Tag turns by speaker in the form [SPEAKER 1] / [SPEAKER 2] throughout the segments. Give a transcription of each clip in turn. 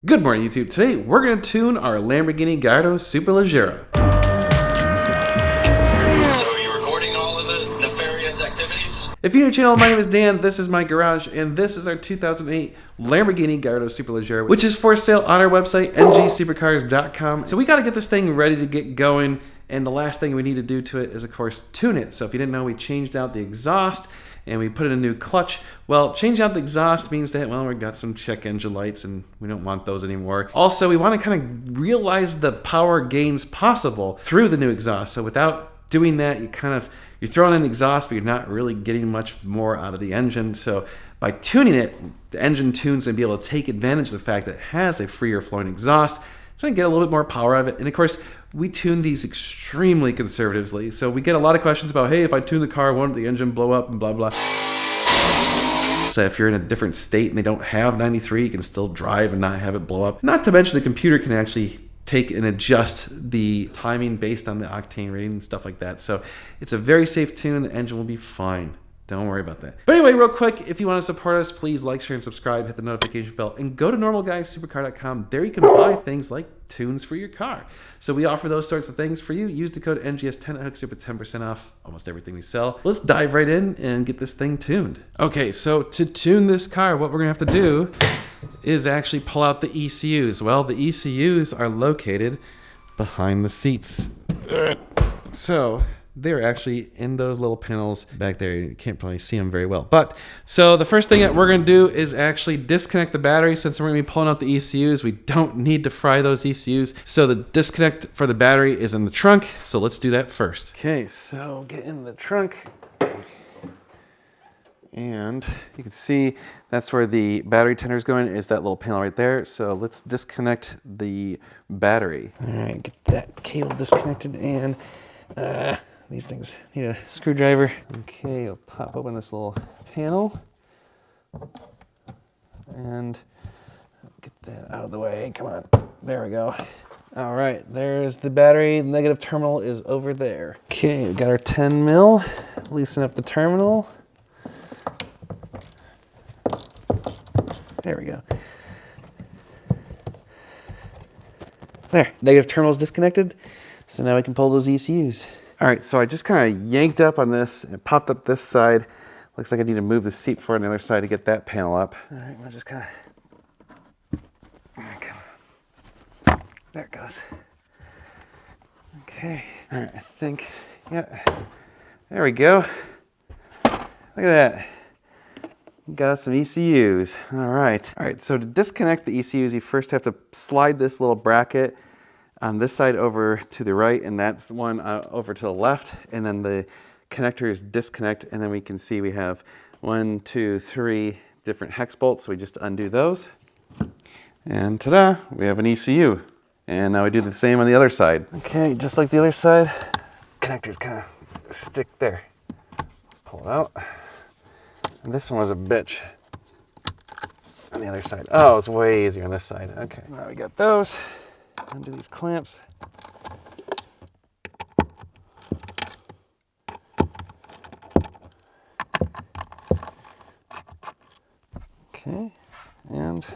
[SPEAKER 1] Good morning, YouTube. Today, we're going to tune our Lamborghini Gallardo Superleggera.
[SPEAKER 2] So are you recording all of the nefarious activities?
[SPEAKER 1] If you're new to the channel, my name is Dan, this is my garage, and this is our 2008 Lamborghini Gallardo Superleggera, which is for sale on our website, ngsupercars.com. So we got to get this thing ready to get going, and the last thing we need to do to it is, of course, tune it. So if you didn't know, we changed out the exhaust, and we put in a new clutch. Well, change out the exhaust means that, well, we've got some check engine lights and we don't want those anymore. Also, we want to kind of realize the power gains possible through the new exhaust. So without doing that, you're throwing in the exhaust, but you're not really getting much more out of the engine. So by tuning it, the engine tune's going to be able to take advantage of the fact that it has a freer flowing exhaust. It's going to get a little bit more power out of it. And of course, we tune these extremely conservatively. So we get a lot of questions about, hey, if I tune the car, won't the engine blow up and blah, blah. So if you're in a different state and they don't have 93, you can still drive and not have it blow up. Not to mention the computer can actually take and adjust the timing based on the octane rating and stuff like that. So it's a very safe tune. The engine will be fine. Don't worry about that. But anyway, real quick, if you want to support us, please like, share, and subscribe. Hit the notification bell and go to normalguyssupercar.com. There you can buy things like tunes for your car. So we offer those sorts of things for you. Use the code NGS10 that hooks you up with 10% off almost everything we sell. Let's dive right in and get this thing tuned. Okay, so to tune this car, what we're going to have to do is actually pull out the ECUs. Well, the ECUs are located behind the seats. So they're actually in those little panels back there. You can't probably see them very well. But so the first thing that we're going to do is actually disconnect the battery. Since we're going to be pulling out the ECUs, we don't need to fry those ECUs. So the disconnect for the battery is in the trunk. So let's do that first. Okay, so get in the trunk. And you can see that's where the battery tender is going, is that little panel right there. So let's disconnect the battery. All right, get that cable disconnected, and these things need a screwdriver. Okay, I'll pop open this little panel and get that out of the way. Come on, there we go. All right, there's the battery. The negative terminal is over there. Okay, we got our 10 mil. Loosen up the terminal. There we go. There, negative terminal is disconnected. So now we can pull those ECUs. All right, so I just kind of yanked up on this and popped up this side. Looks like I need to move the seat forward on the other side to get that panel up. All right, I'll just kind of, there it goes. Okay, all right, I think, yeah, there we go. Look at that. Got us some ECUs. All right, so to disconnect the ECUs, you first have to slide this little bracket on this side over to the right, and that one over to the left, and then the connectors disconnect, and then we can see we have 1, 2, 3 different hex bolts. So we just undo those, and ta-da, we have an ECU. And now we do the same on the other side. Okay, just like the other side, connectors kind of stick there. Pull it out. And this one was a bitch on the other side. Oh, it's way easier on this side. Okay, now we got those. Undo these clamps. Okay, and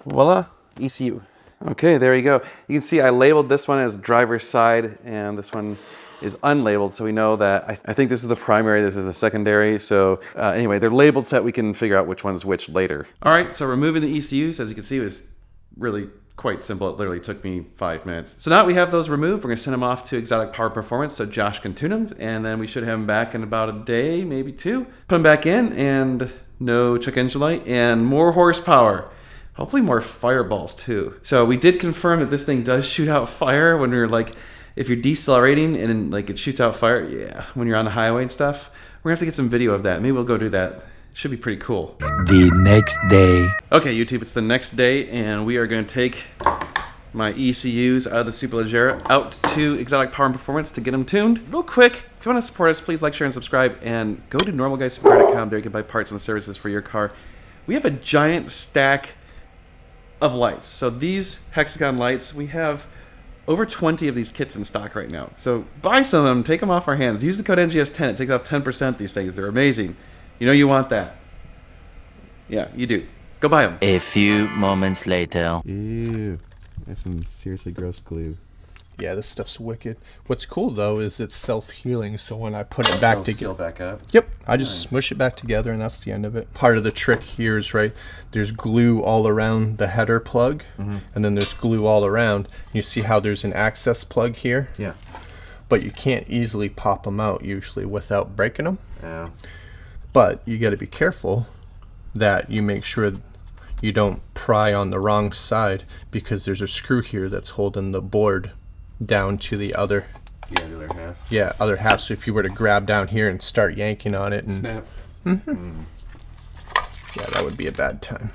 [SPEAKER 1] voila, ECU. Okay, there you go. You can see I labeled this one as driver's side, and this one is unlabeled, so we know that I think this is the primary, this is the secondary. So anyway, they're labeled so that we can figure out which one's which later. All right, so removing the ECUs, as you can see, was really quite simple. It literally took me 5 minutes. So now that we have those removed, we're gonna send them off to Exotic Power Performance so Josh can tune them, and then we should have them back in about a day, maybe 2. Put them back in, and no check engine light, and more horsepower. Hopefully more fireballs too. So we did confirm that this thing does shoot out fire when we're like, if you're decelerating and like it shoots out fire, yeah, when you're on the highway and stuff. We're gonna have to get some video of that. Maybe we'll go do that. It should be pretty cool.
[SPEAKER 3] The next day.
[SPEAKER 1] Okay, YouTube, it's the next day, and we are gonna take my ECUs out of the Superleggera out to Exotic Power and Performance to get them tuned. Real quick, if you wanna support us, please like, share, and subscribe, and go to normalguyssupercar.com. There you can buy parts and services for your car. We have a giant stack of lights. So these hexagon lights, we have over 20 of these kits in stock right now. So buy some of them, take them off our hands. Use the code NGS10, it takes off 10%. These things, they're amazing. You know you want that. Yeah, you do. Go buy them.
[SPEAKER 3] A few moments later.
[SPEAKER 1] Ew. That's some seriously gross glue.
[SPEAKER 4] Yeah, this stuff's wicked. What's cool though is it's self-healing, so when I put it back together,
[SPEAKER 1] Seal back up.
[SPEAKER 4] yep, I just smush it back together and that's the end of it. Part of the trick here is there's glue all around the header plug, and then there's glue all around. You see how there's an access plug here?
[SPEAKER 1] Yeah.
[SPEAKER 4] But you can't easily pop them out usually without breaking them.
[SPEAKER 1] Yeah.
[SPEAKER 4] But you got to be careful that you make sure you don't pry on the wrong side, because there's a screw here that's holding the board down to the other other half. So if you were to grab down here and start yanking on it and
[SPEAKER 1] snap.
[SPEAKER 4] Yeah, that would be a bad time.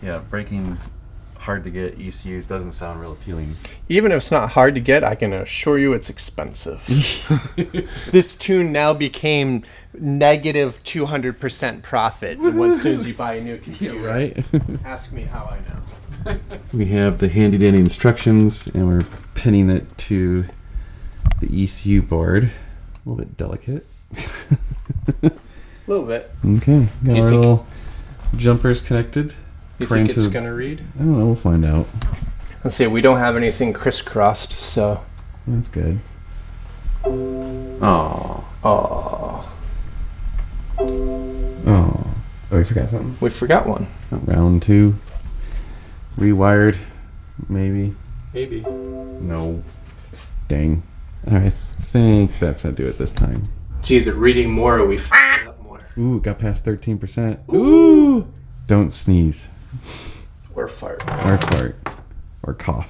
[SPEAKER 1] Yeah, breaking hard to get ECUs doesn't sound real appealing.
[SPEAKER 4] Even if it's not hard to get, I can assure you it's expensive. This tune now became negative 200% profit as soon as you buy a new computer.
[SPEAKER 1] Yeah, right?
[SPEAKER 4] Ask me how I know.
[SPEAKER 1] We have the handy dandy instructions, and we're pinning it to the ECU board. A little bit delicate.
[SPEAKER 4] A little bit.
[SPEAKER 1] Okay, got
[SPEAKER 4] You
[SPEAKER 1] our
[SPEAKER 4] think-
[SPEAKER 1] little jumpers connected.
[SPEAKER 4] You
[SPEAKER 1] Praying
[SPEAKER 4] think it's
[SPEAKER 1] to-
[SPEAKER 4] going to read?
[SPEAKER 1] I don't know, we'll find out.
[SPEAKER 4] Let's see, we don't have anything crisscrossed, so...
[SPEAKER 1] That's good. Oh.
[SPEAKER 4] Oh,
[SPEAKER 1] Oh. Oh, we forgot something.
[SPEAKER 4] we forgot one.
[SPEAKER 1] Round 2. Rewired. Maybe.
[SPEAKER 4] Maybe.
[SPEAKER 1] No. Dang. Alright, I think that's how to do it this time.
[SPEAKER 4] It's either reading more or we fucked it up more.
[SPEAKER 1] Ooh, got past 13%. Ooh! Don't sneeze.
[SPEAKER 4] Or fart.
[SPEAKER 1] Or fart. Or cough.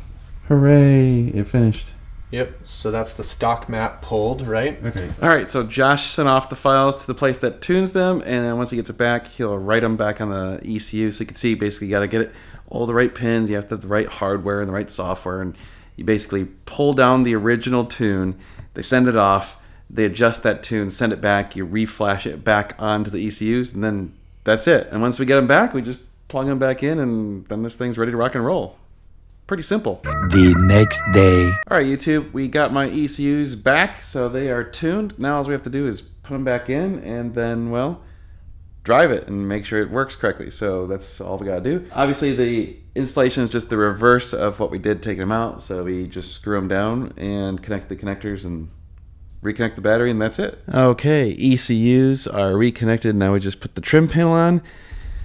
[SPEAKER 1] Hooray! It finished.
[SPEAKER 4] Yep, so that's the stock map pulled, right?
[SPEAKER 1] Okay. All right, so Josh sent off the files to the place that tunes them, and then once he gets it back, he'll write them back on the ECU. So you can see, basically, you got to get it all the right pins. You have to have the right hardware and the right software, and you basically pull down the original tune. They send it off. They adjust that tune, send it back. You reflash it back onto the ECUs, and then that's it. And once we get them back, we just plug them back in, and then this thing's ready to rock and roll. Pretty simple.
[SPEAKER 3] The next day.
[SPEAKER 1] All right, YouTube, we got my ECUs back, so they are tuned. Now all we have to do is put them back in and then, well, drive it and make sure it works correctly. So that's all we got to do. Obviously, the installation is just the reverse of what we did taking them out. So we just screw them down and connect the connectors and reconnect the battery, and that's it. Okay, ECUs are reconnected. Now we just put the trim panel on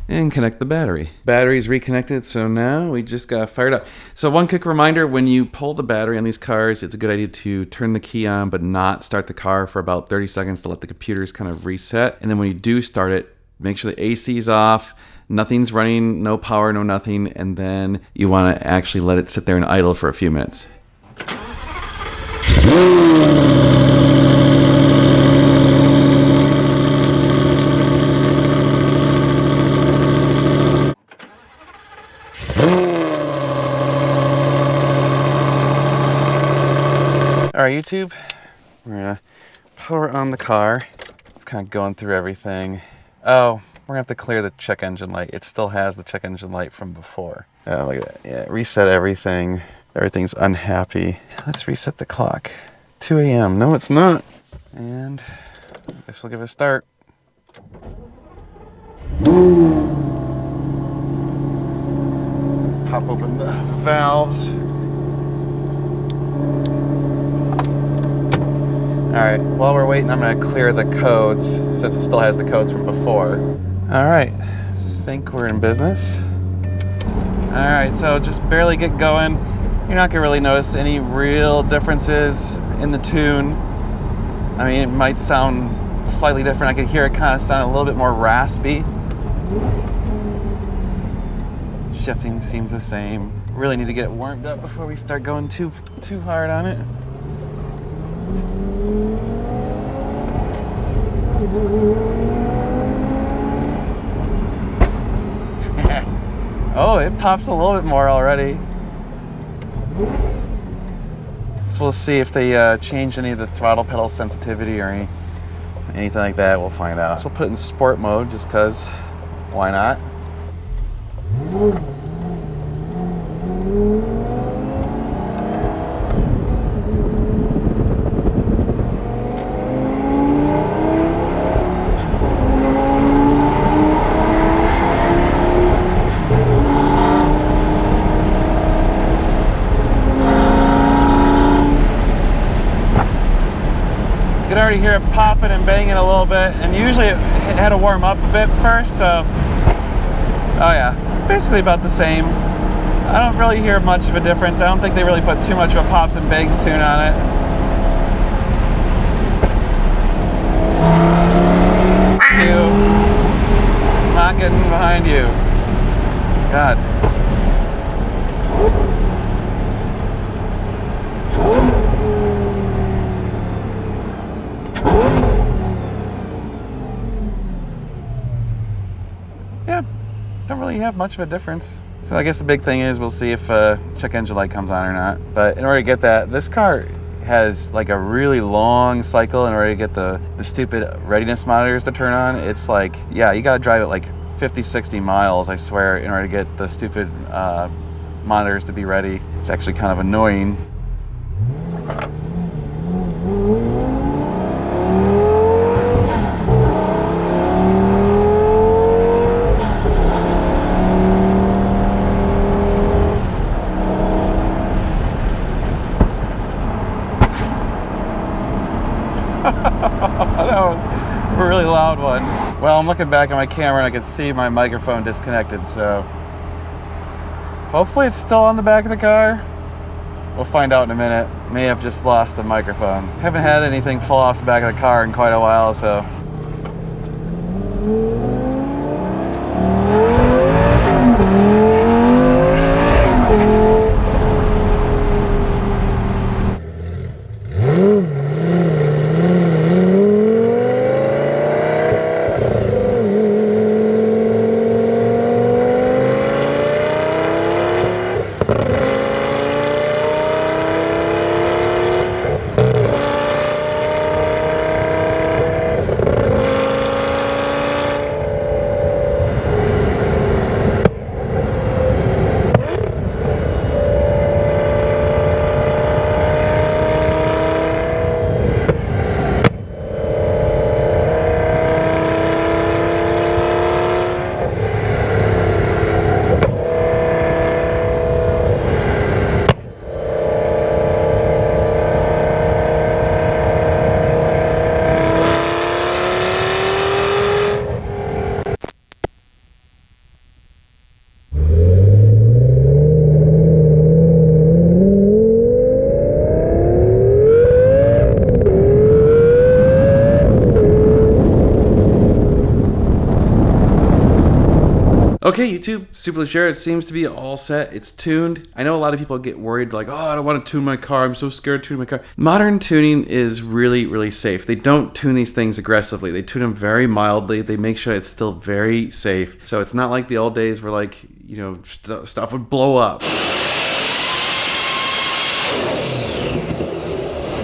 [SPEAKER 1] and connect the battery. Battery's reconnected, so now we just got fired up. So one quick reminder, when you pull the battery on these cars, it's a good idea to turn the key on but not start the car for about 30 seconds to let the computers kind of reset. And then when you do start it, make sure the AC is off, nothing's running, no power, no nothing, and then you want to actually let it sit there and idle for a few minutes. All right, YouTube, we're gonna power on the car. It's kind of going through everything. Oh, we're gonna have to clear the check engine light. It still has the check engine light from before. Oh, look at that. Yeah, reset everything. Everything's unhappy. Let's reset the clock. 2 a.m. No, it's not. And I guess we'll give it a start. Pop open the valves. Alright, while we're waiting, I'm going to clear the codes, since it still has the codes from before. Alright, I think we're in business. Alright, so just barely get going. You're not going to really notice any real differences in the tune. I mean, it might sound slightly different. I could hear it kind of sound a little bit more raspy. Shifting seems the same. Really need to get warmed up before we start going too hard on it. Oh, it pops a little bit more already. So we'll see if they change any of the throttle pedal sensitivity or anything like that. We'll find out. So we'll put it in sport mode just because, why not? already hear it popping and banging a little bit, and usually it had to warm up a bit first, so oh yeah, it's basically about the same. I don't really hear much of a difference. I don't think they really put too much of a pops and bangs tune on it. I'm not getting behind you. God. Yeah, don't really have much of a difference. So I guess the big thing is we'll see if check engine light comes on or not. But in order to get that, this car has like a really long cycle in order to get the stupid readiness monitors to turn on. It's like, yeah, you gotta drive it like 50, 60 miles, I swear, in order to get the stupid monitors to be ready. It's actually kind of annoying. That was a really loud one. Well, I'm looking back at my camera and I can see my microphone disconnected, so hopefully it's still on the back of the car. We'll find out in a minute. May have just lost a microphone. Haven't had anything fall off the back of the car in quite a while, so. Okay, YouTube, Superleggera, it seems to be all set. It's tuned. I know a lot of people get worried, like, oh, I don't want to tune my car. I'm so scared to tune my car. Modern tuning is really, really safe. They don't tune these things aggressively. They tune them very mildly. They make sure it's still very safe. So it's not like the old days where, like, you know, stuff would blow up.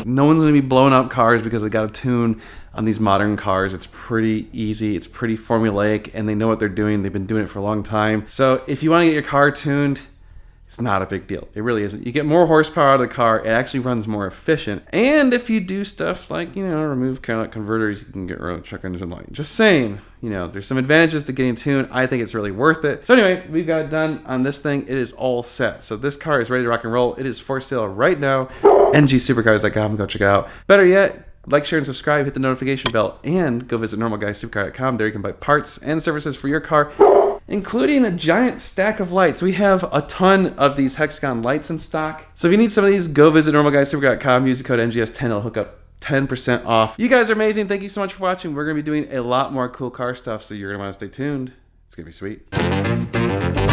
[SPEAKER 1] No one's going to be blowing up cars because they got a tune on these modern cars. It's pretty easy, it's pretty formulaic, and they know what they're doing. They've been doing it for a long time. So if you want to get your car tuned, it's not a big deal. It really isn't. You get more horsepower out of the car. It actually runs more efficient. And if you do stuff like, you know, remove catalytic converters, you can get rid of check engine light. Just saying, you know, there's some advantages to getting tuned. I think it's really worth it. So anyway, we've got it done on this thing. It is all set. So this car is ready to rock and roll. It is for sale right now. ngsupercars.com. Go check it out. Better yet, like, share, and subscribe, hit the notification bell, and go visit normalguysupercar.com. There you can buy parts and services for your car, including a giant stack of lights. We have a ton of these hexagon lights in stock. So if you need some of these, go visit normalguysupercar.com. Use the code NGS10. It'll hook up 10% off. You guys are amazing. Thank you so much for watching. We're going to be doing a lot more cool car stuff, so you're going to want to stay tuned. It's going to be sweet.